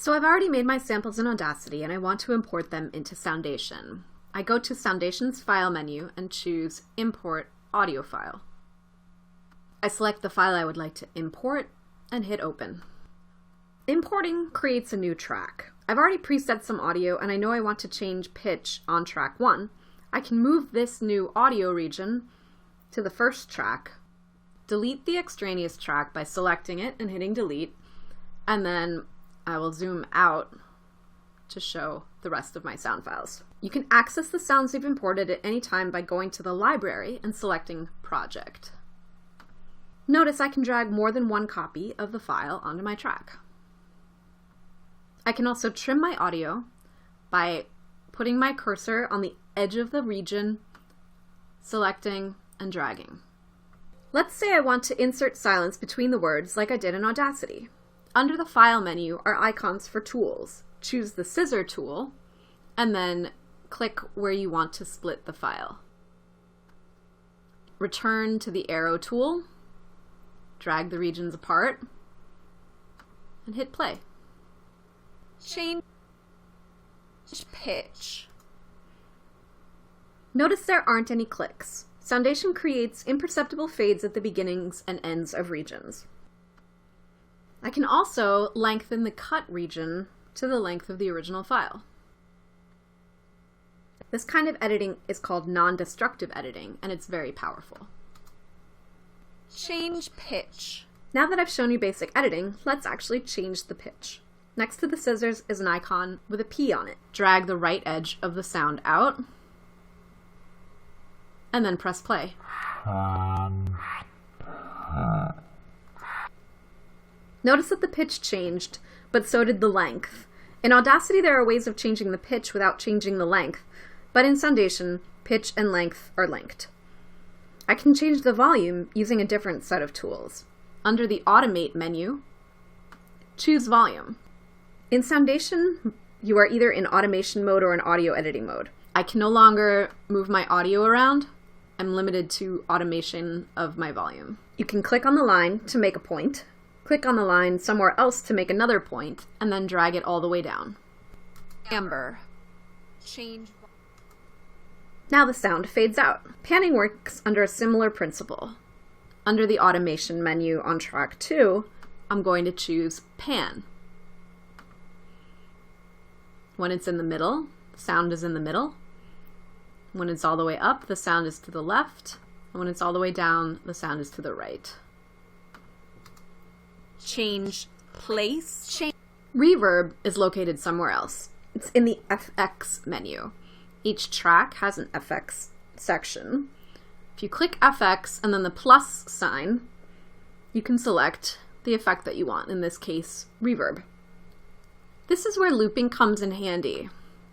So I've already made my samples in Audacity and I want to import them into Soundation. I go to Soundation's File menu and choose Import Audio File. I select the file I would like to import and hit Open. Importing creates a new track. I've already preset some audio and I know I want to change pitch on track 1. I can move this new audio region to the first track, delete the extraneous track by selecting it and hitting delete, and then I will zoom out to show the rest of my sound files. You can access the sounds you've imported at any time by going to the library and selecting Project. Notice I can drag more than one copy of the file onto my track. I can also trim my audio by putting my cursor on the edge of the region, selecting and dragging. Let's say I want to insert silence between the words like I did in Audacity. Under the File menu are icons for tools. Choose the scissor tool and then click where you want to split the file. Return to the arrow tool, drag the regions apart, and hit play. Change pitch. Notice there aren't any clicks. Soundation creates imperceptible fades at the beginnings and ends of regions. I can also lengthen the cut region to the length of the original file. This kind of editing is called non-destructive editing, and it's very powerful. Change pitch. Now that I've shown you basic editing, let's actually change the pitch. Next to the scissors is an icon with a P on it. Drag the right edge of the sound out, and then press play. Notice that the pitch changed, but so did the length. In Audacity, there are ways of changing the pitch without changing the length, but in Soundation, pitch and length are linked. I can change the volume using a different set of tools. Under the Automate menu, choose Volume. In Soundation, you are either in automation mode or in audio editing mode. I can no longer move my audio around. I'm limited to automation of my volume. You can click on the line to make a point, click on the line somewhere else to make another point, and then drag it all the way down. Amber. Change. Now the sound fades out. Panning works under a similar principle. Under the automation menu on track 2, I'm going to choose Pan. When it's in the middle, the sound is in the middle. When it's all the way up, the sound is to the left. And when it's all the way down, the sound is to the right. Change place. Reverb is located somewhere else. It's in the FX menu. Each track has an FX section. If you click FX and then the plus sign, you can select the effect that you want, in this case, reverb. This is where looping comes in handy.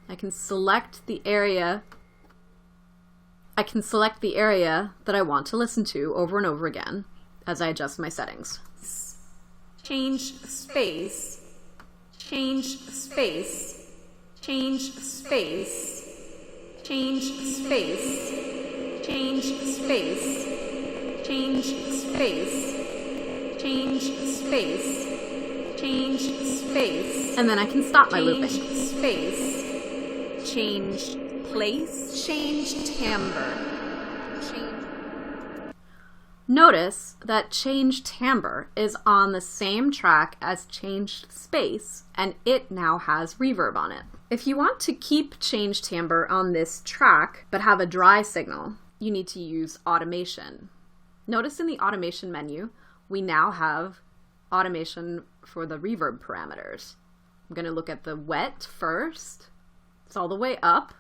I can select the area that I want to listen to over and over again as I adjust my settings. Change space, change space, change space, change space, change space, change space, change space, change space, and then I can stop my looping. Space, change place, change timbre. Notice that change timbre is on the same track as changed space, and it now has reverb on it. If you want to keep change timbre on this track, but have a dry signal, you need to use automation. Notice in the automation menu, we now have automation for the reverb parameters. I'm going to look at the wet first. It's all the way up,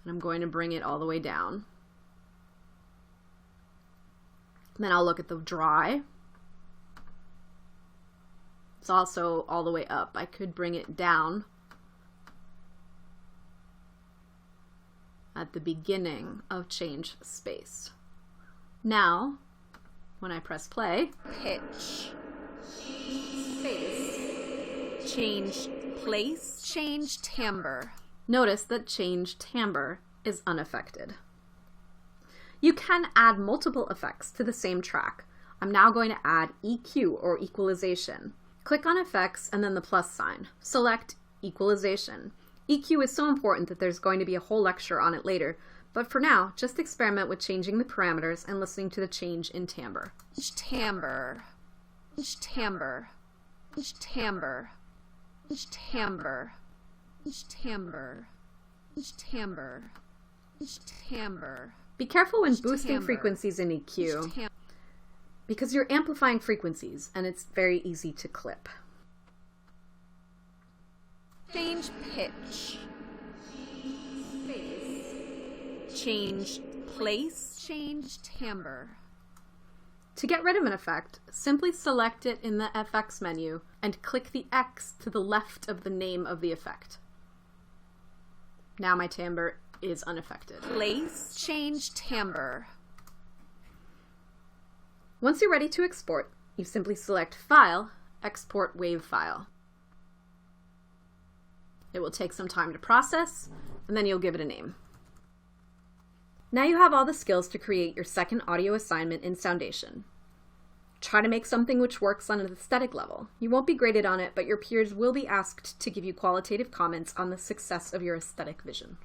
and I'm going to bring it all the way down. Then I'll look at the dry. It's also all the way up. I could bring it down at the beginning of change space. Now, when I press play, pitch, space, change place, change timbre. Notice that change timbre is unaffected. You can add multiple effects to the same track. I'm now going to add EQ or equalization. Click on Effects and then the plus sign. Select Equalization. EQ is so important that there's going to be a whole lecture on it later, but for now, just experiment with changing the parameters and listening to the change in timbre. Timbre, timbre, timbre, timbre, timbre, timbre, timbre. Be careful when boosting frequencies in EQ, because you're amplifying frequencies and it's very easy to clip. Change pitch. Change place. Change timbre. To get rid of an effect, simply select it in the FX menu and click the X to the left of the name of the effect. Now my timbre is unaffected. Place. Change timbre. Once you're ready to export, you simply select File, Export WAV File. It will take some time to process, and then you'll give it a name. Now you have all the skills to create your second audio assignment in Soundation. Try to make something which works on an aesthetic level. You won't be graded on it, but your peers will be asked to give you qualitative comments on the success of your aesthetic vision.